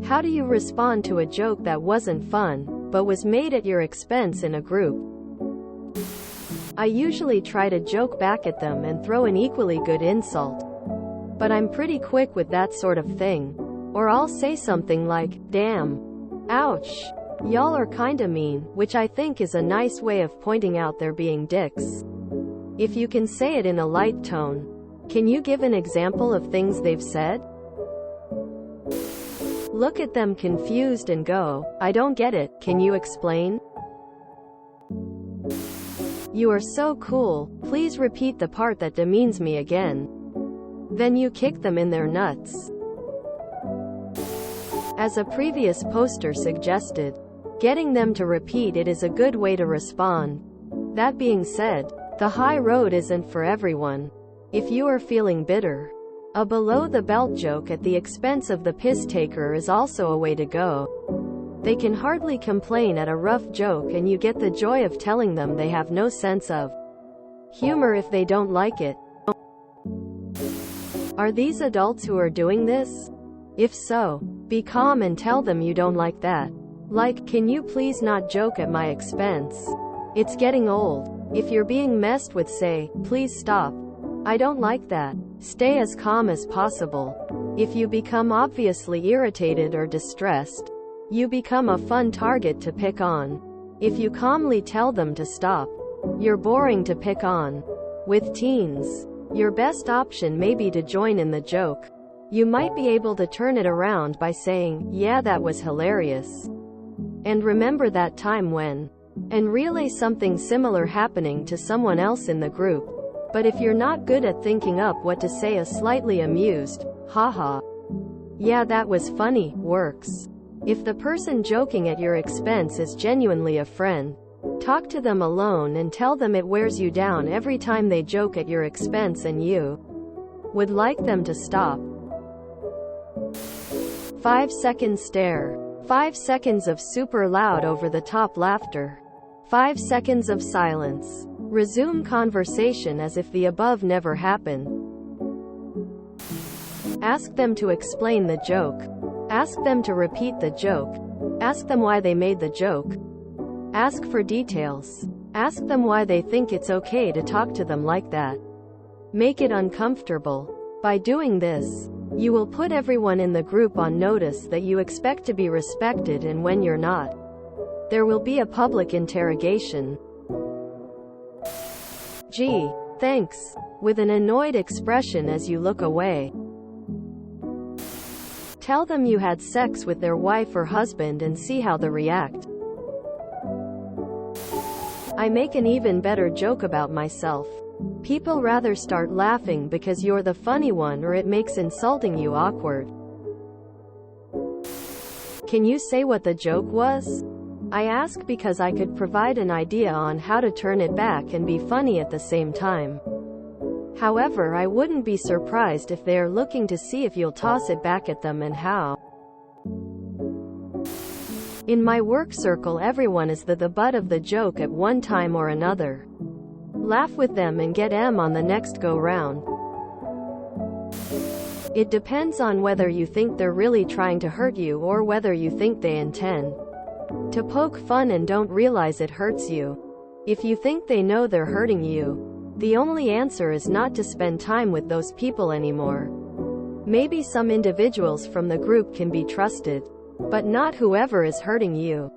How do you respond to a joke that wasn't fun, but was made at your expense in a group? I usually try to joke back at them and throw an equally good insult. But I'm pretty quick with that sort of thing. Or I'll say something like, "Damn. Ouch. Y'all are kinda mean," which I think is a nice way of pointing out they're being dicks. If you can say it in a light tone. Can you give an example of things they've said? Look at them confused and go, "I don't get it, can you explain?" "You are so cool, please repeat the part that demeans me again." Then you kick them in their nuts. As a previous poster suggested, getting them to repeat it is a good way to respond. That being said, the high road isn't for everyone. If you are feeling bitter, a below-the-belt joke at the expense of the piss-taker is also a way to go. They can hardly complain at a rough joke and you get the joy of telling them they have no sense of humor if they don't like it. Are these adults who are doing this? If so, be calm and tell them you don't like that. Like, "Can you please not joke at my expense? It's getting old." If you're being messed with, say, "Please stop. I don't like that." Stay as calm as possible. If you become obviously irritated or distressed, you become a fun target to pick on. If you calmly tell them to stop, you're boring to pick on. With teens, your best option may be to join in the joke. You might be able to turn it around by saying, "Yeah, that was hilarious. And remember that time when," and relay something similar happening to someone else in the group. But if you're not good at thinking up what to say, a slightly amused, "Haha. Yeah, that was funny," works. If the person joking at your expense is genuinely a friend, talk to them alone and tell them it wears you down every time they joke at your expense and you would like them to stop. 5-second stare. 5 seconds of super loud over-the-top laughter. 5 seconds of silence. Resume conversation as if the above never happened. Ask them to explain the joke. Ask them to repeat the joke. Ask them why they made the joke. Ask for details. Ask them why they think it's okay to talk to them like that. Make it uncomfortable. By doing this, you will put everyone in the group on notice that you expect to be respected, and when you're not, there will be a public interrogation. "Gee, thanks," with an annoyed expression as you look away. Tell them you had sex with their wife or husband and see how they react. I make an even better joke about myself. People rather start laughing because you're the funny one, or it makes insulting you awkward. Can you say what the joke was? I ask because I could provide an idea on how to turn it back and be funny at the same time. However, I wouldn't be surprised if they are looking to see if you'll toss it back at them and how. In my work circle, everyone is the butt of the joke at one time or another. Laugh with them and get M on the next go-round. It depends on whether you think they're really trying to hurt you or whether you think they intend to poke fun and don't realize it hurts you. If you think they know they're hurting you, the only answer is not to spend time with those people anymore. Maybe some individuals from the group can be trusted, but not whoever is hurting you.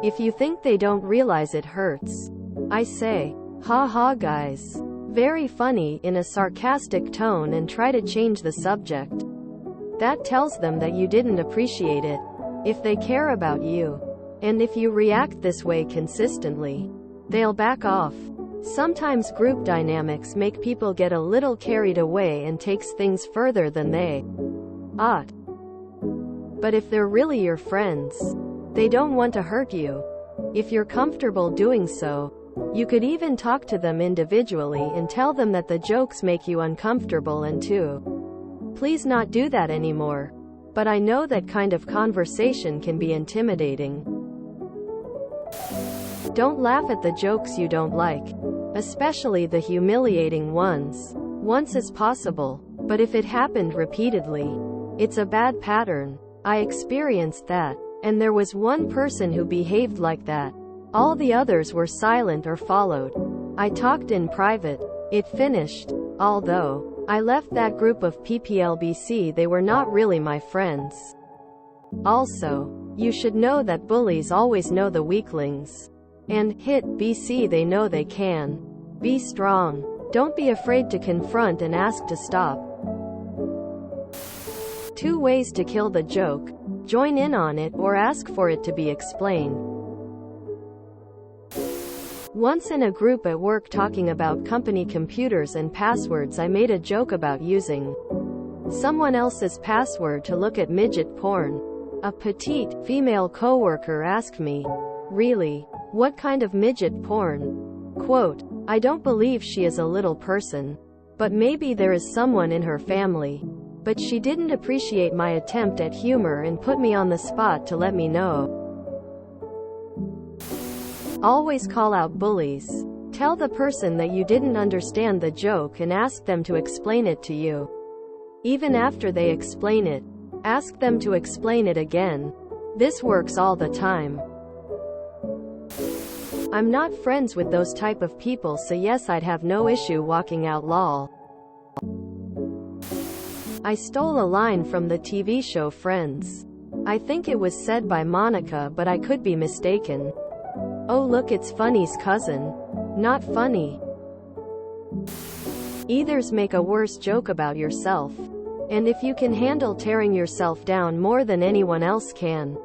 If you think they don't realize it hurts, I say, "Ha ha guys. Very funny," in a sarcastic tone, and try to change the subject. That tells them that you didn't appreciate it. If they care about you, and if you react this way consistently, they'll back off. Sometimes group dynamics make people get a little carried away and takes things further than they ought. But if they're really your friends, they don't want to hurt you. If you're comfortable doing so, you could even talk to them individually and tell them that the jokes make you uncomfortable and to please not do that anymore. But I know that kind of conversation can be intimidating. Don't laugh at the jokes you don't like, especially the humiliating ones. Once is possible, but if it happened repeatedly, it's a bad pattern. I experienced that. And there was one person who behaved like that. All the others were silent or followed. I talked in private. It finished. Although I left that group of PPLBC, they were not really my friends. Also, you should know that bullies always know the weaklings. And hit BC, they know they can. Be strong. Don't be afraid to confront and ask to stop. 2 ways to kill the joke. Join in on it or ask for it to be explained. Once in a group at work talking about company computers and passwords, I made a joke about using someone else's password to look at midget porn. A petite, female coworker asked me, "Really? What kind of midget porn?" Quote, "I don't believe she is a little person. But maybe there is someone in her family." But she didn't appreciate my attempt at humor and put me on the spot to let me know. Always call out bullies. Tell the person that you didn't understand the joke and ask them to explain it to you. Even after they explain it, ask them to explain it again. This works all the time. I'm not friends with those type of people, so yes, I'd have no issue walking out lol. I stole a line from the TV show Friends. I think it was said by Monica, but I could be mistaken. "Oh look, it's Funny's cousin." Not funny. Either's make a worse joke about yourself. And if you can handle tearing yourself down more than anyone else can,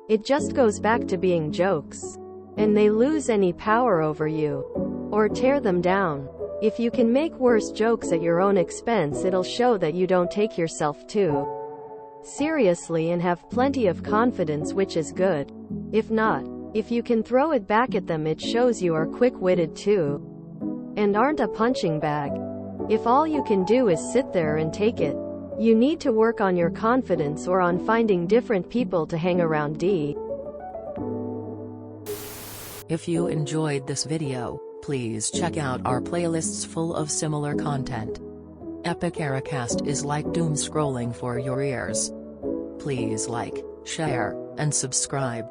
it just goes back to being jokes. And they lose any power over you. Or tear them down. If you can make worse jokes at your own expense, it'll show that you don't take yourself too seriously and have plenty of confidence, which is good. If not, if you can throw it back at them, it shows you are quick-witted too and aren't a punching bag. If all you can do is sit there and take it, you need to work on your confidence or on finding different people to hang around. If you enjoyed this video, please check out our playlists full of similar content. Epic Ericast is like doom scrolling for your ears. Please like, share, and subscribe.